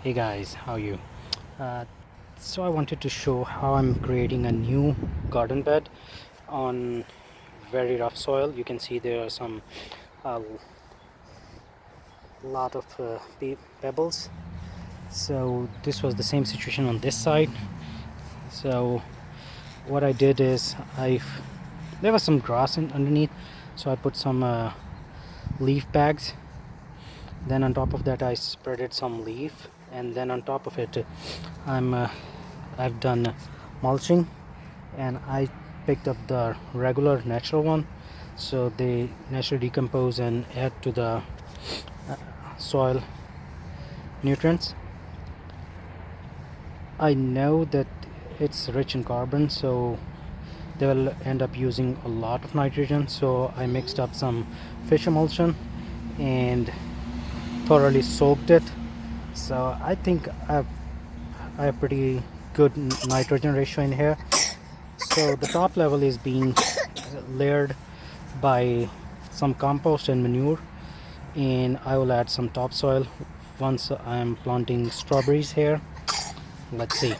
Hey guys, how are you? Uh, so I wanted to show how I'm creating a new garden bed on very rough soil. You can see there are some a lot of pebbles. So this was the same situation on this side. So what I did is there was some grass underneath, so I put some leaf bags. Then on top of that I spreaded some leaf, and then on top of it I'm I've done mulching, and I picked up the regular natural one, so they naturally decompose and add to the soil nutrients. I know that it's rich in carbon, so they will end up using a lot of nitrogen, so I mixed up some fish emulsion and thoroughly soaked it. So I think I have pretty good nitrogen ratio in here. So the top level is being layered by some compost and manure, and I will add some topsoil once I am planting strawberries here. Let's see.